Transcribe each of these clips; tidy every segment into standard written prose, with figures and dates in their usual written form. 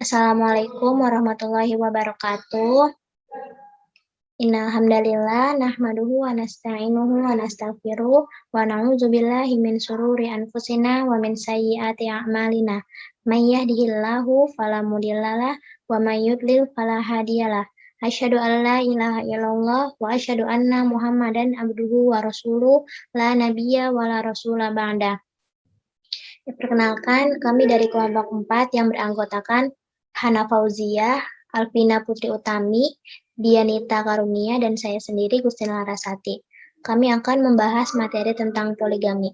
Assalamualaikum warahmatullahi wabarakatuh. Innal hamdalillah nahmaduhu wa nasta'inuhu wa nastaghfiruh wa na'udzubillahi min shururi anfusina wa min sayyiati a'malina. May yahdihillahu fala mudhillalah wa may yudlil fala hadiyalah. Asyhadu an la ilaha illallah wa asyhadu anna Muhammadan abduhu wa rasuluh la nabiyya wa la rasula ba'da. Perkenalkan, kami dari kelompok 4 yang beranggotakan Hana Fauzia, Alvina Putri Utami, Dianita Karunia, dan saya sendiri Gustina Larasati. Kami akan membahas materi tentang poligami.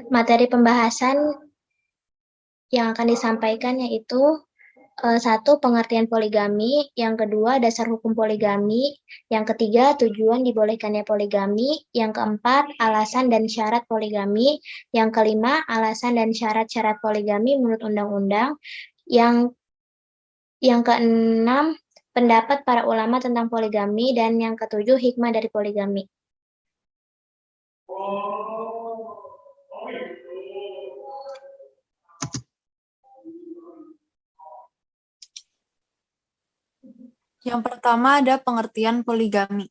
Materi pembahasan yang akan disampaikan yaitu 1. Pengertian poligami, yang kedua dasar hukum poligami, yang ketiga tujuan dibolehkannya poligami, yang keempat alasan dan syarat poligami, yang kelima alasan dan syarat-syarat poligami menurut undang-undang, yang keenam pendapat para ulama tentang poligami, dan yang ketujuh hikmah dari poligami. Yang pertama ada pengertian poligami.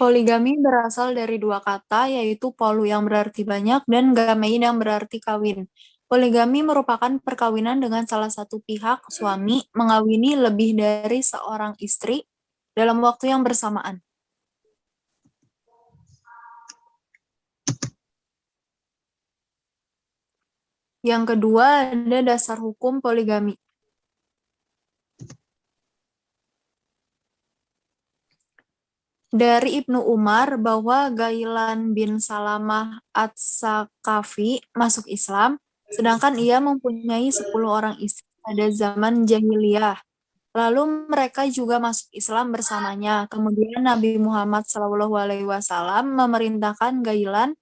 Poligami berasal dari dua kata, yaitu polu yang berarti banyak dan gamein yang berarti kawin. Poligami merupakan perkawinan dengan salah satu pihak, suami, mengawini lebih dari seorang istri dalam waktu yang bersamaan. Yang kedua ada dasar hukum poligami. Dari Ibnu Umar bahwa Ghailan bin Salamah Ats-Saqafi masuk Islam, sedangkan ia mempunyai 10 orang istri pada zaman jahiliyah. Lalu mereka juga masuk Islam bersamanya. Kemudian Nabi Muhammad SAW memerintahkan Ghailan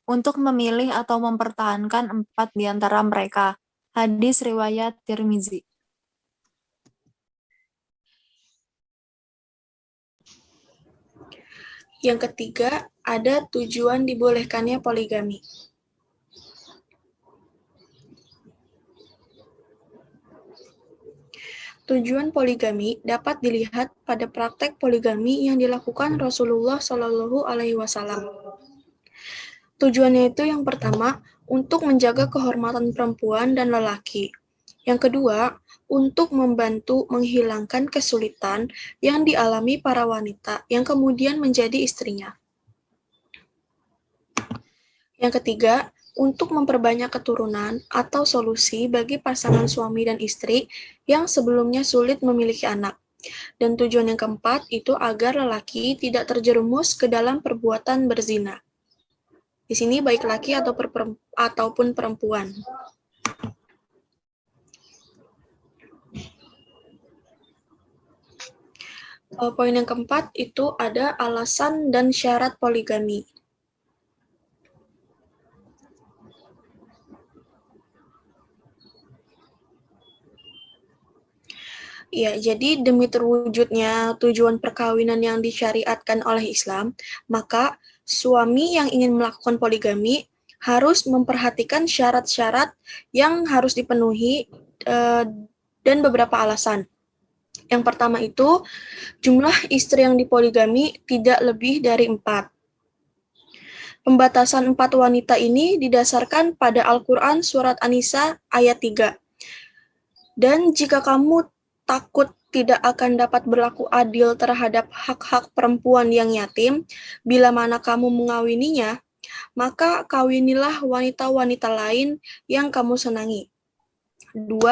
untuk memilih atau mempertahankan 4 di antara mereka. Hadis riwayat Tirmizi. Yang ketiga, ada tujuan dibolehkannya poligami. Tujuan poligami dapat dilihat pada praktek poligami yang dilakukan Rasulullah Shallallahu Alaihi Wasallam. Tujuannya itu yang pertama, untuk menjaga kehormatan perempuan dan lelaki. Yang kedua, untuk membantu menghilangkan kesulitan yang dialami para wanita yang kemudian menjadi istrinya. Yang ketiga, untuk memperbanyak keturunan atau solusi bagi pasangan suami dan istri yang sebelumnya sulit memiliki anak. Dan tujuan yang keempat itu agar lelaki tidak terjerumus ke dalam perbuatan berzina. Di sini baik laki ataupun perempuan. Poin yang keempat itu ada alasan dan syarat poligami. Ya, jadi demi terwujudnya tujuan perkawinan yang disyariatkan oleh Islam, maka suami yang ingin melakukan poligami harus memperhatikan syarat-syarat yang harus dipenuhi dan beberapa alasan. Yang pertama itu, jumlah istri yang dipoligami tidak lebih dari 4. Pembatasan 4 wanita ini didasarkan pada Al-Quran Surat An-Nisa ayat 3. Dan jika kamu takut tidak akan dapat berlaku adil terhadap hak-hak perempuan yang yatim, bila mana kamu mengawininya, maka kawinilah wanita-wanita lain yang kamu senangi. 2,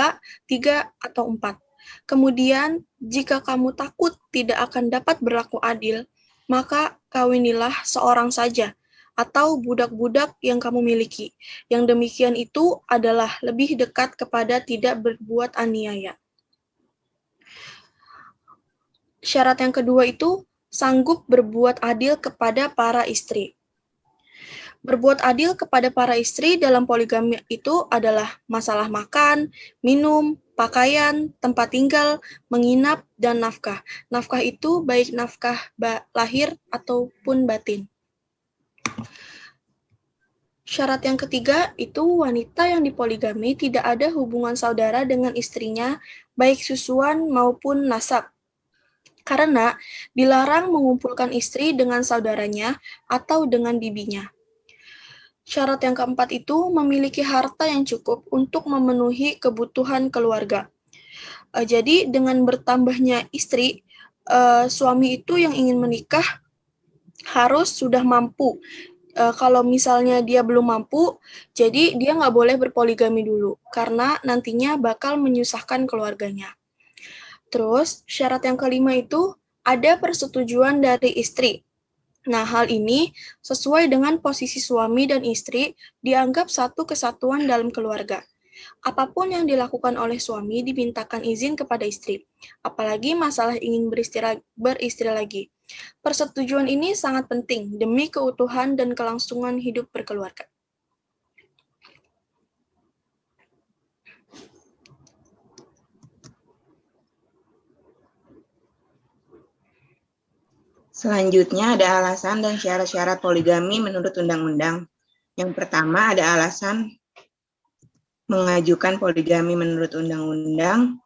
3, atau 4. Kemudian, jika kamu takut tidak akan dapat berlaku adil, maka kawinilah seorang saja, atau budak-budak yang kamu miliki. Yang demikian itu adalah lebih dekat kepada tidak berbuat aniaya. Syarat yang kedua itu sanggup berbuat adil kepada para istri. Berbuat adil kepada para istri dalam poligami itu adalah masalah makan, minum, pakaian, tempat tinggal, menginap, dan nafkah. Nafkah itu baik nafkah lahir ataupun batin. Syarat yang ketiga itu wanita yang dipoligami tidak ada hubungan saudara dengan istrinya, baik susuan maupun nasab. Karena dilarang mengumpulkan istri dengan saudaranya atau dengan bibinya. Syarat yang keempat itu memiliki harta yang cukup untuk memenuhi kebutuhan keluarga. Jadi dengan bertambahnya istri, suami itu yang ingin menikah harus sudah mampu. Kalau misalnya dia belum mampu, jadi dia nggak boleh berpoligami dulu, karena nantinya bakal menyusahkan keluarganya. Terus, syarat yang kelima itu ada persetujuan dari istri. Nah, hal ini sesuai dengan posisi suami dan istri dianggap satu kesatuan dalam keluarga. Apapun yang dilakukan oleh suami dimintakan izin kepada istri, apalagi masalah ingin beristri lagi. Persetujuan ini sangat penting demi keutuhan dan kelangsungan hidup berkeluarga. Selanjutnya ada alasan dan syarat-syarat poligami menurut undang-undang. Yang pertama ada alasan mengajukan poligami menurut undang-undang.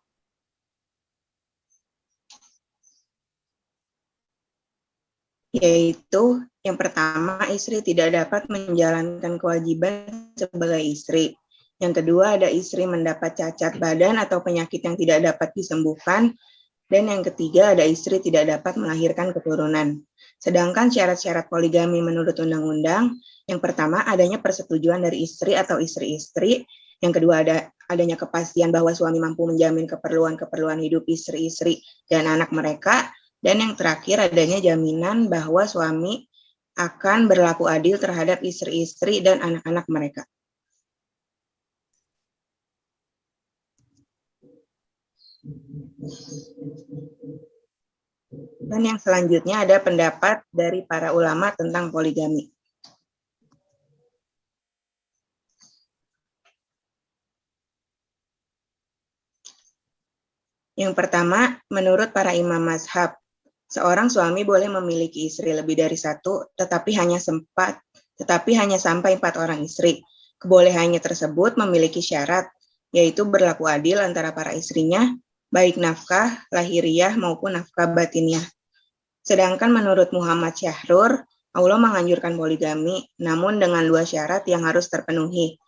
Yaitu yang pertama, istri tidak dapat menjalankan kewajiban sebagai istri. Yang kedua, ada istri mendapat cacat badan atau penyakit yang tidak dapat disembuhkan. Dan yang ketiga, ada istri tidak dapat melahirkan keturunan. Sedangkan syarat-syarat poligami menurut undang-undang, yang pertama adanya persetujuan dari istri atau istri-istri. Yang kedua, adanya kepastian bahwa suami mampu menjamin keperluan-keperluan hidup istri-istri dan anak mereka. Dan yang terakhir, adanya jaminan bahwa suami akan berlaku adil terhadap istri-istri dan anak-anak mereka. Dan yang selanjutnya ada pendapat dari para ulama tentang poligami. Yang pertama, menurut para imam mazhab, seorang suami boleh memiliki istri lebih dari satu, tetapi hanya sampai 4 orang istri. Kebolehannya tersebut memiliki syarat, yaitu berlaku adil antara para istrinya, baik nafkah lahiriah maupun nafkah batiniah. Sedangkan menurut Muhammad Syahrur, Allah menganjurkan poligami, namun dengan 2 syarat yang harus terpenuhi.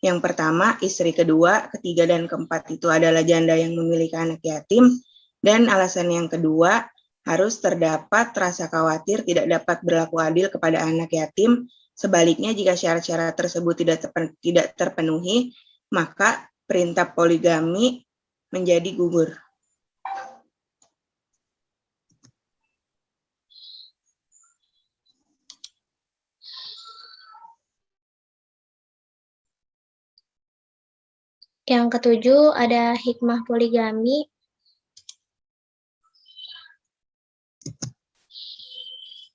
Yang pertama, istri kedua, ketiga, dan keempat itu adalah janda yang memiliki anak yatim. Dan alasan yang kedua, harus terdapat rasa khawatir tidak dapat berlaku adil kepada anak yatim. Sebaliknya, jika syarat-syarat tersebut tidak terpenuhi, maka perintah poligami menjadi gugur. Yang ketujuh ada hikmah poligami.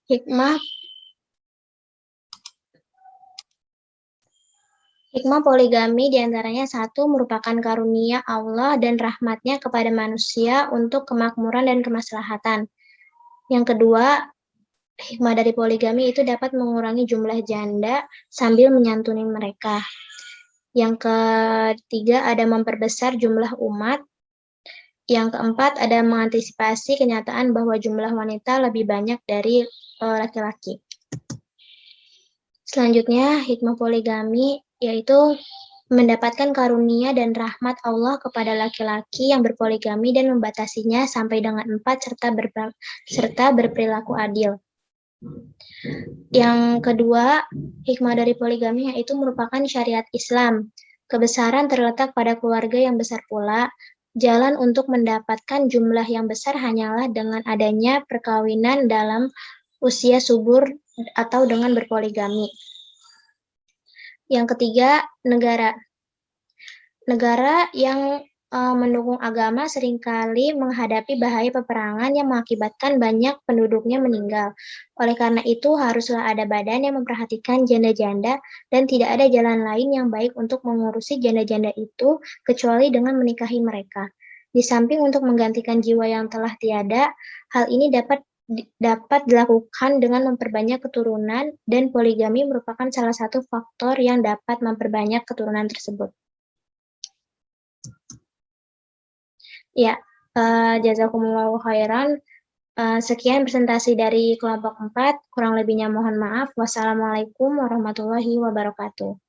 Hikmah poligami diantaranya satu, merupakan karunia Allah dan rahmatnya kepada manusia untuk kemakmuran dan kemaslahatan. Yang kedua, hikmah dari poligami itu dapat mengurangi jumlah janda sambil menyantuni mereka. Yang ketiga, ada memperbesar jumlah umat. Yang keempat, ada mengantisipasi kenyataan bahwa jumlah wanita lebih banyak dari laki-laki. Selanjutnya, hikmah poligami yaitu mendapatkan karunia dan rahmat Allah kepada laki-laki yang berpoligami dan membatasinya sampai dengan 4 serta berperilaku adil. Yang kedua, hikmah dari poligami yaitu merupakan syariat Islam. Kebesaran terletak pada keluarga yang besar pula. Jalan untuk mendapatkan jumlah yang besar hanyalah dengan adanya perkawinan dalam usia subur atau dengan berpoligami. Yang ketiga, negara. Negara yang mendukung agama seringkali menghadapi bahaya peperangan yang mengakibatkan banyak penduduknya meninggal. Oleh karena itu, haruslah ada badan yang memperhatikan janda-janda dan tidak ada jalan lain yang baik untuk mengurusi janda-janda itu kecuali dengan menikahi mereka. Di samping untuk menggantikan jiwa yang telah tiada, hal ini dapat dilakukan dengan memperbanyak keturunan dan poligami merupakan salah satu faktor yang dapat memperbanyak keturunan tersebut. Ya, jazakumullahu khairan. Sekian presentasi dari kelompok 4. Kurang lebihnya mohon maaf. Wassalamualaikum warahmatullahi wabarakatuh.